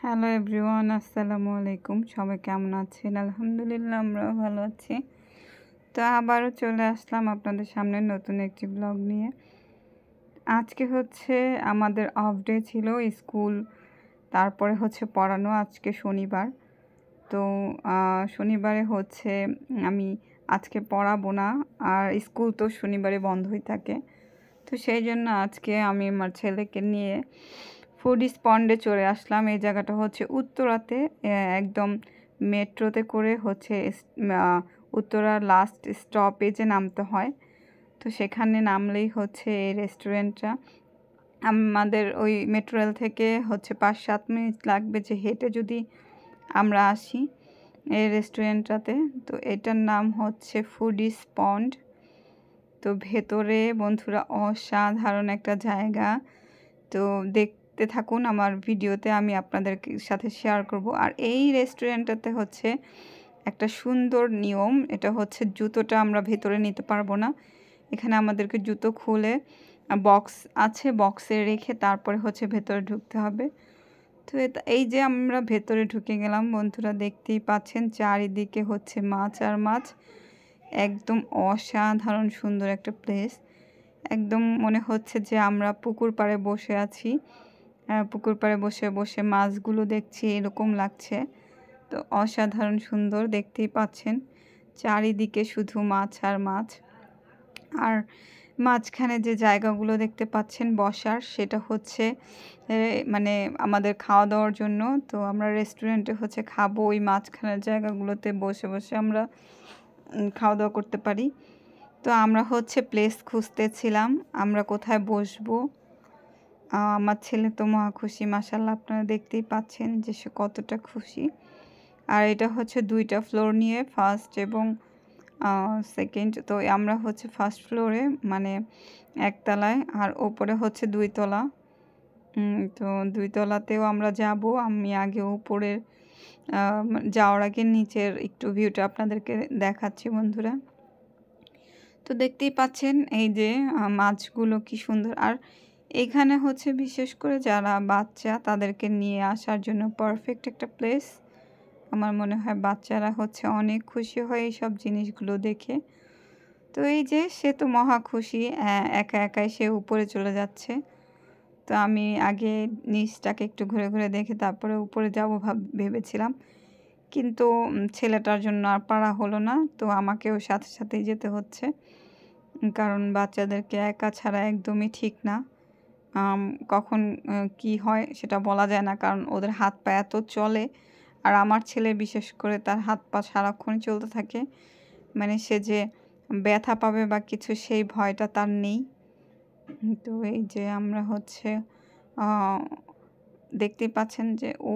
Hello everyone, আসসালামু আলাইকুম। সবাই কেমন আছেন? আলহামদুলিল্লাহ, আমরাও ভালো আছি। তো আবারও চলে আসলাম আপনাদের সামনে নতুন একটি ব্লগ নিয়ে। আজকে হচ্ছে আমাদের অফ ডে ছিল, স্কুল তারপরে হচ্ছে পড়ানো। আজকে শনিবার, তো শনিবারে হচ্ছে আমি আজকে পড়াবো না, আর স্কুল তো শনিবারে বন্ধই থাকে। তো সেই জন্য আজকে আমি আমার ছেলেকে নিয়ে ফুড স্পন্ডে চলে আসলাম। এই জায়গাটা হচ্ছে উত্তরাতে, একদম মেট্রোতে করে হচ্ছে উত্তরার লাস্ট স্টপেজে নামতে হয়। তো সেখানে নামলেই হচ্ছে এই রেস্টুরেন্টটা। আমাদের ওই মেট্রো রেল থেকে হচ্ছে 5-7 মিনিট লাগবে যে হেঁটে যদি আমরা আসি এই রেস্টুরেন্টটাতে। তো এটার নাম হচ্ছে ফুড স্পন্ড। তো ভেতরে বন্ধুরা অসাধারণ একটা জায়গা। তো দেখতে থাকুন আমার ভিডিওতে, আমি আপনাদের সাথে শেয়ার করব। আর এই রেস্টুরেন্টটাতে হচ্ছে একটা সুন্দর নিয়ম, এটা হচ্ছে জুতোটা আমরা ভেতরে নিতে পারবো না। এখানে আমাদেরকে জুতো খুলে বক্স আছে, বক্সে রেখে তারপরে হচ্ছে ভেতরে ঢুকতে হবে। তো এই যে আমরা ভেতরে ঢুকে গেলাম বন্ধুরা, দেখতেই পাচ্ছেন চারিদিকে হচ্ছে মাছ আর মাছ। একদম অসাধারণ সুন্দর একটা প্লেস। একদম মনে হচ্ছে যে আমরা পুকুর পাড়ে বসে আছি, পুকুর পাড়ে বসে বসে মাছগুলো দেখছি, এরকম লাগছে। তো অসাধারণ সুন্দর, দেখতেই পাচ্ছেন চারিদিকে শুধু মাছ আর মাছ। আর মাঝখানে যে জায়গাগুলো দেখতে পাচ্ছেন বসার, সেটা হচ্ছে মানে আমাদের খাওয়া দাওয়ার জন্য। তো আমরা রেস্টুরেন্টে হচ্ছে খাবো, ওই মাঝখানের জায়গাগুলোতে বসে বসে আমরা খাওয়া দাওয়া করতে পারি। তো আমরা হচ্ছে প্লেস খুঁজতেছিলাম আমরা কোথায় বসবো। আমার ছেলে তো মহা খুশি, মাশাআল্লাহ, আপনারা দেখতেই পাচ্ছেন যে সে কতটা খুশি। আর এটা হচ্ছে 2টা ফ্লোর নিয়ে, ফার্স্ট এবং সেকেন্ড। তো আমরা হচ্ছে ফার্স্ট ফ্লোরে, মানে একতলায়, আর ওপরে হচ্ছে 2 তলা। তো 2 তলাতেও আমরা যাব। আমি আগে উপরের যাওয়ার আগে নিচের একটু ভিউটা আপনাদেরকে দেখাচ্ছি বন্ধুরা। তো দেখতেই পাচ্ছেন এই যে মাছগুলো কি সুন্দর। আর এখানে হচ্ছে বিশেষ করে যারা বাচ্চা তাদেরকে নিয়ে আসার জন্য পারফেক্ট একটা প্লেস। আমার মনে হয় বাচ্চারা হচ্ছে অনেক খুশি হয় এই সব জিনিসগুলো দেখে। তো এই যে সে তো মহা খুশি, একা একাই সে উপরে চলে যাচ্ছে। তো আমি আগে নিচটাকে একটু ঘুরে ঘুরে দেখে তারপরে উপরে যাব ভেবেছিলাম, কিন্তু ছেলেটার জন্য আর পারা হলো না। তো আমাকেও সাথে সাথেই যেতে হচ্ছে, কারণ বাচ্চাদেরকে একা ছাড়া একদমই ঠিক না। কখন কি হয় সেটা বলা যায় না, কারণ ওদের হাত পা এত চলে। আর আমার ছেলে বিশেষ করে, তার হাত পা সারাক্ষণই চলতে থাকে, মানে সে যে ব্যথা পাবে বা কিছু সেই ভয়টা তার নেই। তো এই যে আমরা হচ্ছে দেখতেই পাচ্ছেন যে ও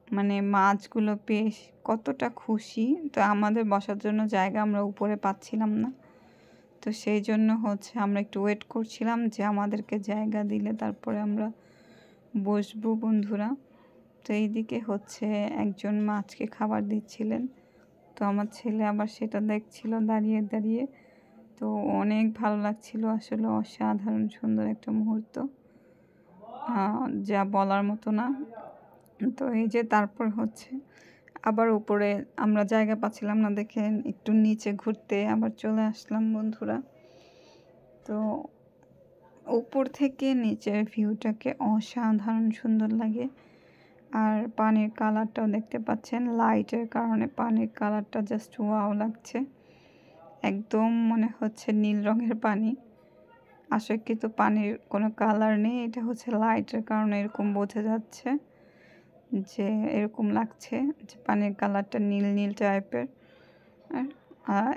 মানে মাছগুলো পেয়ে কতটা খুশি। তো আমাদের বসার জন্য জায়গা আমরা উপরে পাচ্ছিলাম না, তো সেই জন্য হচ্ছে আমরা একটু ওয়েট করছিলাম যে আমাদেরকে জায়গা দিলে তারপরে আমরা বসবো বন্ধুরা। তো এইদিকে হচ্ছে একজন মাছকে খাবার দিচ্ছিলেন, তো আমার ছেলে আবার সেটা দেখছিল দাঁড়িয়ে দাঁড়িয়ে। তো অনেক ভালো লাগছিল, আসলে অসাধারণ সুন্দর একটা মুহূর্ত, যা বলার মতো না। তো এই যে তারপর হচ্ছে আবার উপরে আমরা জায়গা পাচ্ছিলাম না দেখে একটু নিচে ঘুরতে আবার চলে আসলাম বন্ধুরা। তো উপর থেকে নিচের ভিউটাকে অসাধারণ সুন্দর লাগে। আর পানির কালারটাও দেখতে পাচ্ছেন, লাইটের কারণে পানির কালারটা জাস্ট ওয়াও লাগছে। একদম মনে হচ্ছে নীল রঙের পানি। আসলে কিন্তু পানির কোনো কালার নেই, এটা হচ্ছে লাইটের কারণে এরকম বোঝা যাচ্ছে, যে এরকম লাগছে যে পানির কালারটা নীল নীল টাইপের।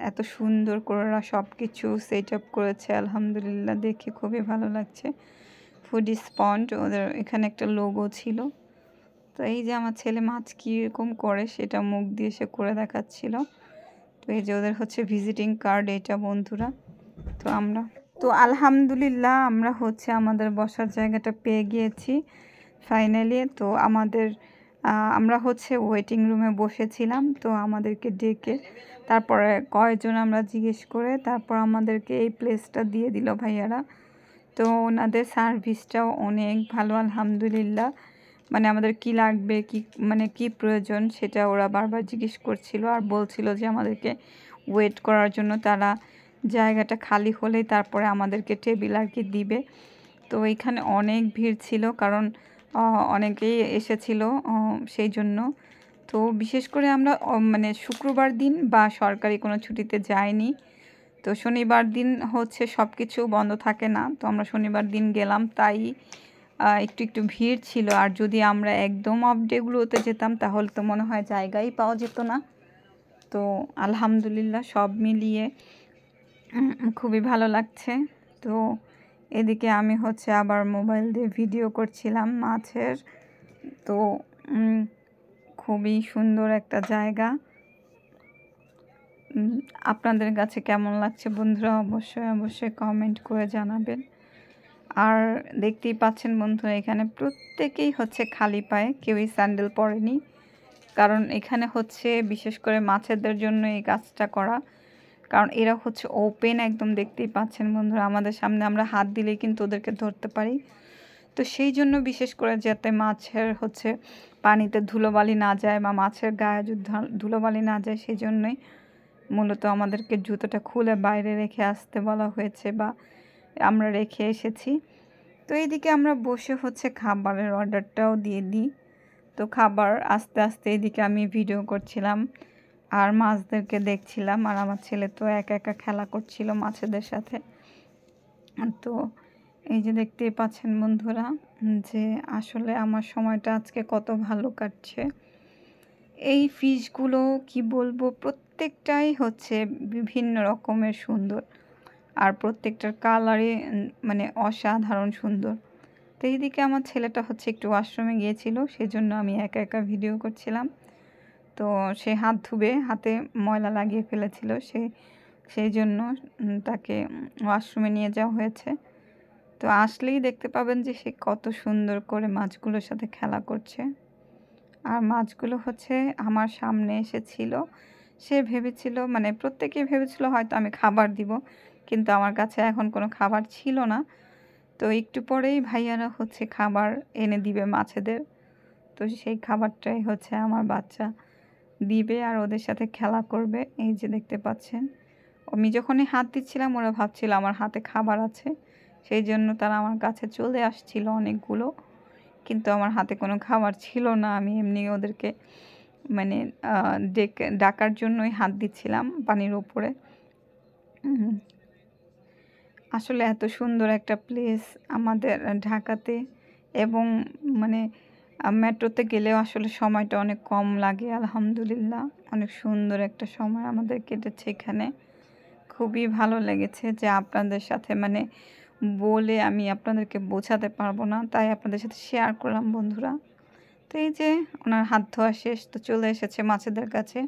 এত সুন্দর করে সব কিছু সেট আপ করেছে, আলহামদুলিল্লাহ, দেখে খুবই ভালো লাগছে। ফুড স্পন্ড, ওদের এখানে একটা লোগো ছিল। তো এই যে আমার ছেলে মাছ কীরকম করে সেটা মুখ দিয়ে সে করে দেখাচ্ছিল। তো এই যে ওদের হচ্ছে ভিজিটিং কার্ড এটা বন্ধুরা। তো আলহামদুলিল্লাহ আমরা হচ্ছে আমাদের বসার জায়গাটা পেয়ে গিয়েছি ফাইনালি। তো আমরা হচ্ছে ওয়েটিং রুমে বসেছিলাম, তো আমাদেরকে ডেকে তারপরে কয়েকজন আমরা জিজ্ঞেস করে তারপর আমাদেরকে এই প্লেসটা দিয়ে দিল ভাইয়ারা। তো ওনাদের সার্ভিসটাও অনেক ভালো, আলহামদুলিল্লাহ। মানে আমাদের কি লাগবে, কি মানে কি প্রয়োজন সেটা ওরা বারবার জিজ্ঞেস করছিল আর বলছিল যে আমাদেরকে ওয়েট করার জন্য। তারা জায়গাটা খালি হলেই তারপরে আমাদেরকে টেবিল আর কি দিবে। তো এখানে অনেক ভিড় ছিল, কারণ অনেকেই এসেছিল সেই জন্য। তো বিশেষ করে আমরা মানে শুক্রবার দিন বা সরকারি কোনো ছুটিতে যাইনি। তো শনিবার দিন হচ্ছে সব কিছু বন্ধ থাকে না, তো আমরা শনিবার দিন গেলাম, তাই একটু একটু ভিড় ছিল। আর যদি আমরা একদম অফ ডেগুলোতে যেতাম তাহলে তো মনে হয় জায়গাই পাওয়া যেত না। তো আলহামদুলিল্লাহ সব মিলিয়ে খুবই ভালো লাগছে। তো এদিকে আমি হচ্ছে আবার মোবাইল দিয়ে ভিডিও করছিলাম মাছের। তো খুবই সুন্দর একটা জায়গা। আপনাদের কাছে কেমন লাগছে বন্ধুরা অবশ্যই অবশ্যই কমেন্ট করে জানাবেন। আর দেখতেই পাচ্ছেন বন্ধুরা, এখানে প্রত্যেকেই হচ্ছে খালি পায়ে, কেউই স্যান্ডেল পরেনি, কারণ এখানে হচ্ছে বিশেষ করে মাছেদের জন্য এই কাজটা করা। কারণ এরা হচ্ছে ওপেন একদম, দেখতেই পাচ্ছেন বন্ধুরা আমাদের সামনে, আমরা হাত দিলেই কিন্তু ওদেরকে ধরতে পারি। তো সেই জন্য বিশেষ করে যাতে মাছের হচ্ছে পানিতে ধুলোবালি না যায় বা মাছের গায়ে যদি ধুলোবালি না যায়, সেই জন্যই মূলত আমাদেরকে জুতোটা খুলে বাইরে রেখে আসতে বলা হয়েছে বা আমরা রেখে এসেছি। তো এইদিকে আমরা বসে হচ্ছে খাবারের অর্ডারটাও দিয়ে দিই। তো খাবার আস্তে আস্তে এদিকে আমি ভিডিও করছিলাম আর মাছদেরকে দেখছিলাম, আর আমার ছেলে তো একা একা খেলা করছিল মাছেদের সাথে। তো এই যে দেখতেই পাচ্ছেন বন্ধুরা যে আসলে আমার সময়টা আজকে কত ভালো কাটছে। এই ফিশগুলো কি বলবো, প্রত্যেকটাই হচ্ছে বিভিন্ন রকমের সুন্দর, আর প্রত্যেকটার কালারই মানে অসাধারণ সুন্দর। তো এইদিকে আমার ছেলেটা হচ্ছে একটু ওয়াশরুমে গিয়েছিল, সেজন্য আমি একা একা ভিডিও করছিলাম। তো সে হাত ধুবে, হাতে ময়লা লাগিয়ে ফেলেছিল, সেই জন্য তাকে ওয়াশরুমে নিয়ে যাওয়া হয়েছে। তো আসলেই দেখতে পাবেন যে সে কত সুন্দর করে মাছগুলোর সাথে খেলা করছে। আর মাছগুলো হচ্ছে আমার সামনে এসেছিল, সে ভেবেছিল, মানে প্রত্যেকেই ভেবেছিল হয়তো আমি খাবার দিব, কিন্তু আমার কাছে এখন কোনো খাবার ছিল না। তো একটু পরেই ভাইয়ারা হচ্ছে খাবার এনে দিবে মাছেদের। তো সেই খাবারটাই হচ্ছে আমার বাচ্চা দিবে আর ওদের সাথে খেলা করবে। এই যে দেখতে পাচ্ছেন, আমি যখনই হাত দিচ্ছিলাম ওরা ভাবছিল আমার হাতে খাবার আছে, সেই জন্য তারা আমার কাছে চলে আসছিল অনেকগুলো, কিন্তু আমার হাতে কোনো খাবার ছিল না। আমি এমনি ওদেরকে মানে ডাকার জন্যই হাত দিচ্ছিলাম পানির ওপরে। আসলে এত সুন্দর একটা প্লেস আমাদের ঢাকাতে, এবং মানে মেট্রোতে গেলেও আসলে সময়টা অনেক কম লাগে। আলহামদুলিল্লাহ অনেক সুন্দর একটা সময় আমাদের কেটেছে এখানে। খুবই ভালো লেগেছে যে আপনাদের সাথে মানে বলে আমি আপনাদেরকে বোঝাতে পারবো না, তাই আপনাদের সাথে শেয়ার করলাম বন্ধুরা। তো এই যে ওনার হাত ধোয়া শেষ, তো চলে এসেছে মাছেদের কাছে।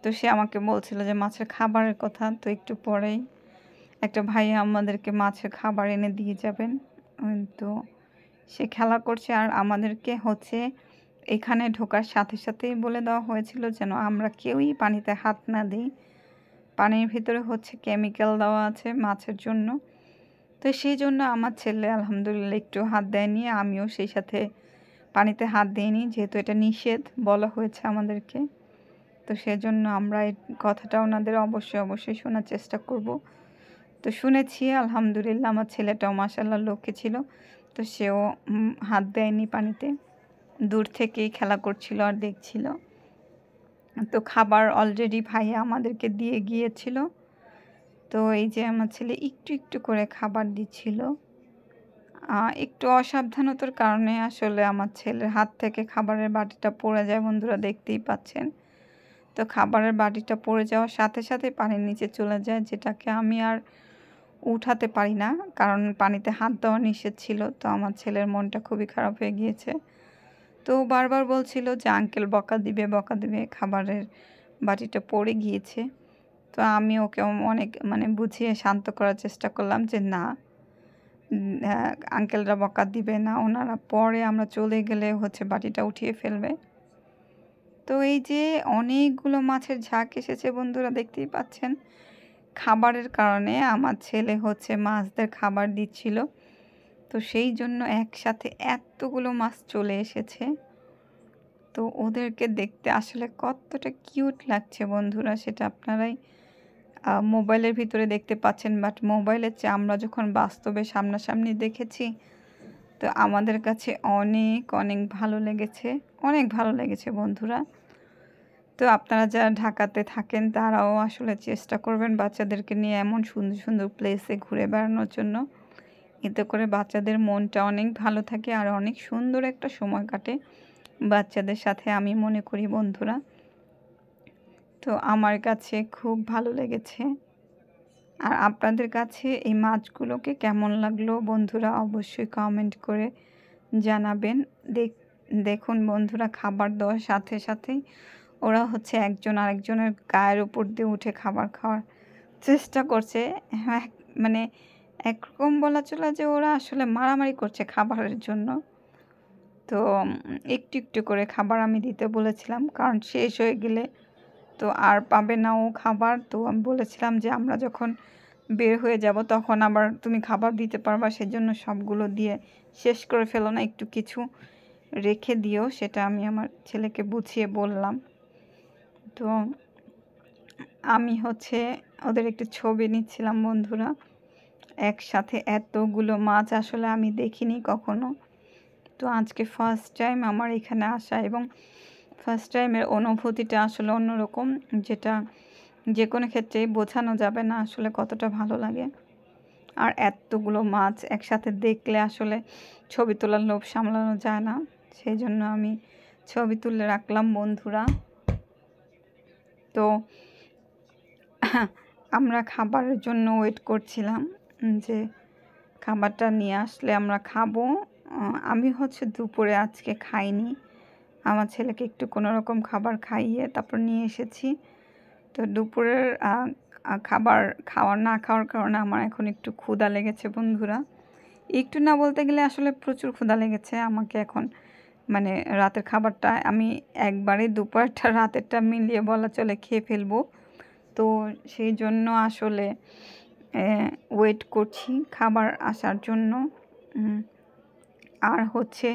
তো সে আমাকে বলছিল যে মাছের খাবারের কথা, তো একটু পরেই একটা ভাইয়া আমাদেরকে মাছের খাবার এনে দিয়ে যাবেন। তো সে খেলা করছে, আর আমাদেরকে হচ্ছে এখানে ঢোকার সাথে সাথেই বলে দেওয়া হয়েছিল যেন আমরা কেউই পানিতে হাত না দিই। পানির ভিতরে হচ্ছে কেমিক্যাল দেওয়া আছে মাছের জন্য। তো সেই জন্য আমার ছেলে আলহামদুলিল্লাহ একটু হাত দেয়নি, আমিও সেই সাথে পানিতে হাত দিইনি, যেহেতু এটা নিষেধ বলা হয়েছে আমাদেরকে। তো সেজন্য আমরা এই কথাটা ওনাদের অবশ্যই অবশ্যই শোনার চেষ্টা করব। তো শুনেছি আলহামদুলিল্লাহ, আমার ছেলেটাও মাশাআল্লাহ লক্ষ্মী ছিল, তো সেও হাত দেয়নি পানিতে, দূর থেকেই খেলা করছিল আর দেখছিল। তো খাবার অলরেডি ভাইয়া আমাদেরকে দিয়ে গিয়েছিল। তো এই যে আমার ছেলে একটু একটু করে খাবার দিচ্ছিল। একটু অসাবধানতার কারণে আসলে আমার ছেলের হাত থেকে খাবারের বাটিটা পড়ে যায় বন্ধুরা, দেখতেই পাচ্ছেন। তো খাবারের বাটিটা পড়ে যাওয়ার সাথে সাথে পানির নিচে চলে যায়, যেটাকে আমি আর উঠাতে পারি না, কারণ পানিতে হাত দেওয়া নিষেধ ছিল। তো আমার ছেলের মনটা খুবই খারাপ হয়ে গিয়েছে। তো বারবার বলছিল যে আঙ্কেল বকা দিবে বকা দিবে, খাবারের বাটিটা পড়ে গিয়েছে। তো আমি ওকে অনেক মানে বুঝিয়ে শান্ত করার চেষ্টা করলাম যে না, আঙ্কেলরা বকা দিবে না, ওনারা পরে আমরা চলে গেলে হচ্ছে বাটিটা উঠিয়ে ফেলবে। তো এই যে অনেকগুলো মাছের ঝাঁক এসেছে বন্ধুরা, দেখতেই পাচ্ছেন। খাবারের কারণে আমার ছেলে হচ্ছে মাছদের খাবার দিচ্ছিল। তো তো সেই জন্য একসাথে এতগুলো মাছ চলে এসেছে। তো ওদেরকে দেখতে আসলে কতটা কিউট লাগছে বন্ধুরা, সেটা আপনারাই মোবাইলের ভিতরে দেখতে পাচ্ছেন, বাট মোবাইলের চেয়ে আমরা যখন বাস্তবে সামনাসামনি দেখেছি তো আমাদের কাছে অনেক অনেক ভালো লেগেছে, অনেক ভালো লেগেছে বন্ধুরা। তো আপনারা যারা ঢাকাতে থাকেন তারাও আসলে চেষ্টা করবেন বাচ্চাদেরকে নিয়ে এমন সুন্দর সুন্দর প্লেসে ঘুরে বেড়ানোর জন্য। এতে করে বাচ্চাদের মনটা অনেক ভালো থাকে আর অনেক সুন্দর একটা সময় কাটে বাচ্চাদের সাথে, আমি মনে করি বন্ধুরা। তো আমার কাছে খুব ভালো লেগেছে। আর আপনাদের কাছে এই মাছগুলোকে কেমন লাগলো বন্ধুরা অবশ্যই কমেন্ট করে জানাবেন। দেখুন বন্ধুরা, খাবার দেওয়ার সাথে সাথেই ওরা হচ্ছে একজন আরেকজনের গায়ের উপর দিয়ে উঠে খাবার খাওয়ার চেষ্টা করছে। হ্যাঁ, মানে একরকম বলা চলে যে ওরা আসলে মারামারি করছে খাবারের জন্য। তো একটু একটু করে খাবার আমি দিতে বলেছিলাম, কারণ শেষ হয়ে গেলে তো আর পাবে না ও খাবার। তো আমি বলেছিলাম যে আমরা যখন বের হয়ে যাব তখন আবার তুমি খাবার দিতে পারবা, সেজন্য সবগুলো দিয়ে শেষ করে ফেলো না, একটু কিছু রেখে দিও। সেটা আমি আমার ছেলেকে বুঝিয়ে বললাম। তো আমি হচ্ছে ওদের একটু ছবি নিচ্ছিলাম বন্ধুরা। একসাথে এতগুলো মাছ আসলে আমি দেখিনি কখনো। তো আজকে ফার্স্ট টাইম আমার এখানে আসা, এবং ফার্স্ট টাইমের অনুভূতিটা আসলে অন্যরকম, যেটা যে কোনো ক্ষেত্রেই বোঝানো যাবে না আসলে কতটা ভালো লাগে। আর এতগুলো মাছ একসাথে দেখলে আসলে ছবি তোলার লোভ সামলানো যায় না, সেই জন্য আমি ছবি তুলে রাখলাম বন্ধুরা। তো আমরা খাবারের জন্য ওয়েট করছিলাম যে খাবারটা নিয়ে আসলে আমরা খাবো। আমি হচ্ছে দুপুরে আজকে খাইনি, আমার ছেলেকে একটু কোনো রকম খাবার খাইয়ে তারপর নিয়ে এসেছি। তো দুপুরের খাবার না খাওয়ার কারণে আমার এখন একটু ক্ষুধা লেগেছে বন্ধুরা। একটু না বলতে গেলে আসলে প্রচুর ক্ষুধা লেগেছে আমাকে এখন। মানে রাতের খাবারটা আমি একবারে দুপুরটা রাতেরটা মিলিয়ে বলা চলে খেয়ে ফেলবো। তো সেই জন্য আসলে ওয়েট করছি খাবার আসার জন্য। আর হচ্ছে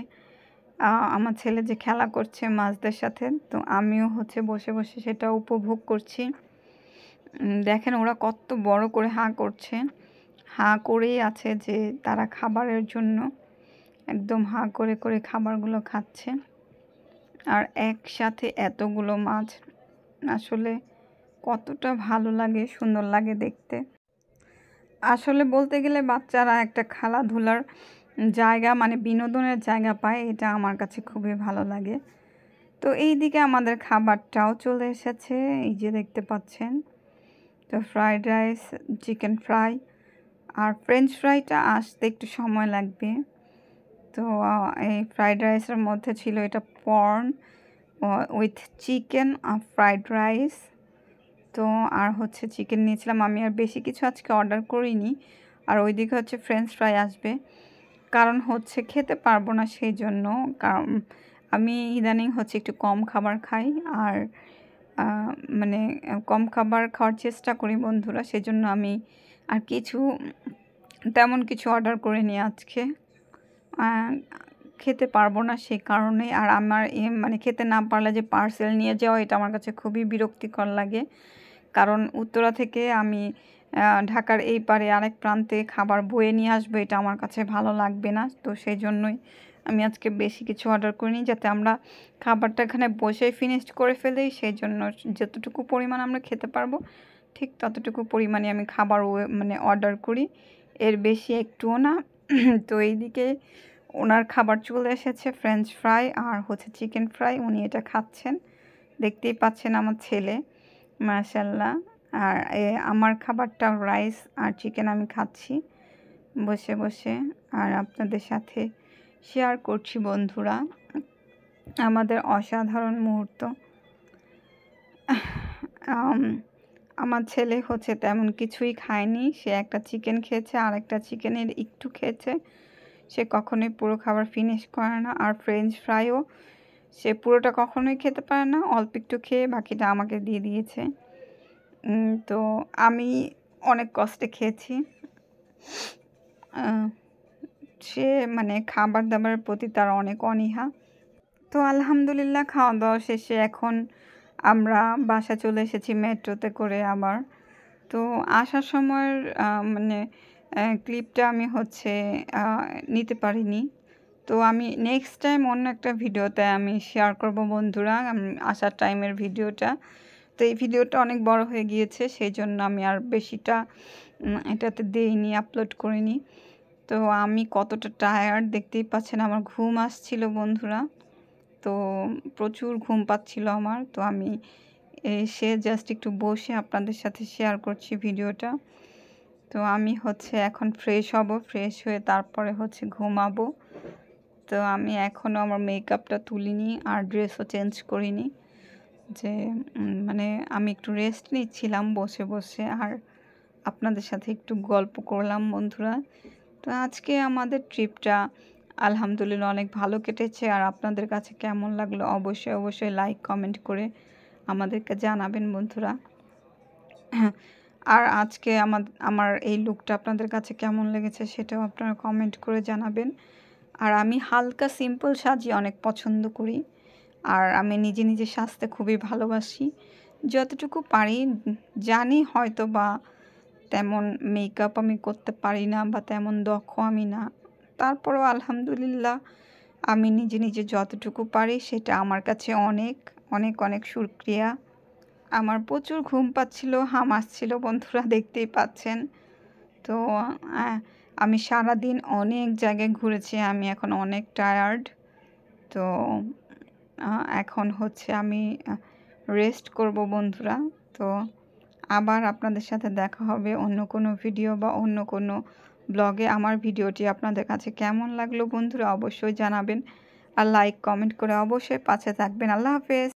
আমার ছেলে যে খেলা করছে মাছদের সাথে, তো আমিও হচ্ছে বসে বসে সেটা উপভোগ করছি। দেখেন ওরা কত বড় করে হাঁ করছে, হাঁ করেই আছে যে তারা খাবারের জন্য একদম হাঁ করে করে খাবারগুলো খাচ্ছে। আর একসাথে এতগুলো মাছ আসলে কতটা ভালো লাগে, সুন্দর লাগে দেখতে। আসলে বলতে গেলে বাচ্চারা একটা খেলাধুলার জায়গা, মানে বিনোদনের জায়গা পায়, এটা আমার কাছে খুবই ভালো লাগে। তো এই দিকে আমাদের খাবারটাও চলে এসেছে, এই যে দেখতে পাচ্ছেন। তো ফ্রাইড রাইস, চিকেন ফ্রাই আর ফ্রেঞ্চ ফ্রাইটা আসতে একটু সময় লাগবে। তো এই ফ্রাইড রাইসের মধ্যে ছিল এটা porn with chicken fried rice. তো আর হচ্ছে চিকেন নিয়েছিলাম আমি, আর বেশি কিছু আজকে অর্ডার করিনি। আর ওইদিকে হচ্ছে ফ্রেঞ্চ ফ্রাই আসবে, কারণ হচ্ছে খেতে পারবো না সেই জন্য। কারণ আমি ইদানিং হচ্ছে একটু কম খাবার খাই, আর মানে কম খাবার খাওয়ার চেষ্টা করি বন্ধুরা, সেজন্য আমি আর তেমন কিছু অর্ডার করিনি আজকে। খেতে পারবো না সেই কারণে। আর আমার মানে খেতে না পারলে যে পার্সেল নিয়ে যাওয়া, এটা আমার কাছে খুবই বিরক্তিকর লাগে। কারণ উত্তরা থেকে আমি ঢাকার এই পারে আরেক প্রান্তে খাবার বয়ে নিয়ে আসবো, এটা আমার কাছে ভালো লাগবে না। তো সেই জন্যই আমি আজকে বেশি কিছু অর্ডার করিনি, যাতে আমরা খাবারটা এখানে বসেই ফিনিশড করে ফেলি। সেই জন্য যতটুকু পরিমাণ আমরা খেতে পারবো ঠিক ততটুকু পরিমাণে আমি খাবার মানে অর্ডার করি, এর বেশি একটুও না। তো এইদিকে ওনার খাবার চলে এসেছে, ফ্রেঞ্চ ফ্রাই আর হচ্ছে চিকেন ফ্রাই, উনি এটা খাচ্ছেন, দেখতেই পাচ্ছেন আমার ছেলে, মাশাল্লাহ। আর আমার খাবারটা রাইস আর চিকেন আমি খাচ্ছি বসে বসে, আর আপনাদের সাথে শেয়ার করছি বন্ধুরা আমাদের অসাধারণ মুহূর্ত। আমার ছেলে হচ্ছে তেমন কিছুই খায়নি, সে একটা চিকেন খেয়েছে আর একটা চিকেনের একটু খেয়েছে, সে কখনোই পুরো খাবার ফিনিশ করে না। আর ফ্রেঞ্চ ফ্রাইও সে পুরোটা কখনোই খেতে পারে না, অল্প একটু খেয়ে বাকিটা আমাকে দিয়ে দিয়েছে। তো আমি অনেক কষ্টে খেয়েছি। সে মানে খাবার দাবারের প্রতি তার অনেক অনীহা। তো আলহামদুলিল্লাহ খাওয়া দাওয়া শেষে এখন আমরা বাসা চলে এসেছি মেট্রোতে করে আবার। তো আসার সময়ের মানে ক্লিপটা আমি হচ্ছে নিতে পারিনি। তো আমি নেক্সট টাইম অন্য একটা ভিডিওতে আমি শেয়ার করব বন্ধুরা, আসার টাইমের ভিডিওটা। তো এই ভিডিওটা অনেক বড় হয়ে গিয়েছে, সেই জন্য আমি আর বেশিটা এটাতে দেইনি, আপলোড করিনি। তো আমি কতটা টায়ার্ড দেখতেই পাচ্ছেন, আমার ঘুম আসছিল বন্ধুরা। তো প্রচুর ঘুম পাচ্ছিল আমার। তো আমি এসে জাস্ট একটু বসে আপনাদের সাথে শেয়ার করছি ভিডিওটা। তো আমি হচ্ছে এখন ফ্রেশ হব, ফ্রেশ হয়ে তারপরে হচ্ছে ঘুমাবো। তো আমি এখনও আমার মেকআপটা তুলিনি আর ড্রেসও চেঞ্জ করিনি, যে মানে আমি একটু রেস্ট নিচ্ছিলাম বসে বসে, আর আপনাদের সাথে একটু গল্প করলাম বন্ধুরা। তো আজকে আমাদের ট্রিপটা আলহামদুলিল্লাহ অনেক ভালো কেটেছে। আর আপনাদের কাছে কেমন লাগলো অবশ্যই অবশ্যই লাইক কমেন্ট করে আমাদেরকে জানাবেন বন্ধুরা। আর আজকে আমার এই লুকটা আপনাদের কাছে কেমন লেগেছে সেটাও আপনারা কমেন্ট করে জানাবেন। আর আমি হালকা সিম্পল সাজি অনেক পছন্দ করি, আর আমি নিজে নিজে সাজতে খুবই ভালোবাসি। যতটুকু পারি, জানি হয়তো বা তেমন মেকআপ আমি করতে পারি না বা তেমন দক্ষ আমি না, তারপরেও আলহামদুলিল্লাহ আমি নিজে নিজে যতটুকু পারি সেটা আমার কাছে অনেক অনেক অনেক শুকরিয়া। আমার প্রচুর ঘুম পাচ্ছিল, হাম আসছিল বন্ধুরা, দেখতেই পাচ্ছেন। তো আমি সারাদিন অনেক জায়গায় ঘুরেছি, আমি এখন অনেক টায়ার্ড। তো এখন হচ্ছে আমি রেস্ট করব বন্ধুরা। তো আবার আপনাদের সাথে দেখা হবে অন্য কোনো ভিডিও বা অন্য কোনো ব্লগে। আমার ভিডিওটি আপনাদের কাছে কেমন লাগলো বন্ধুরা অবশ্যই জানাবেন, আর লাইক কমেন্ট করে অবশ্যই পাশে থাকবেন। আল্লাহ হাফেজ।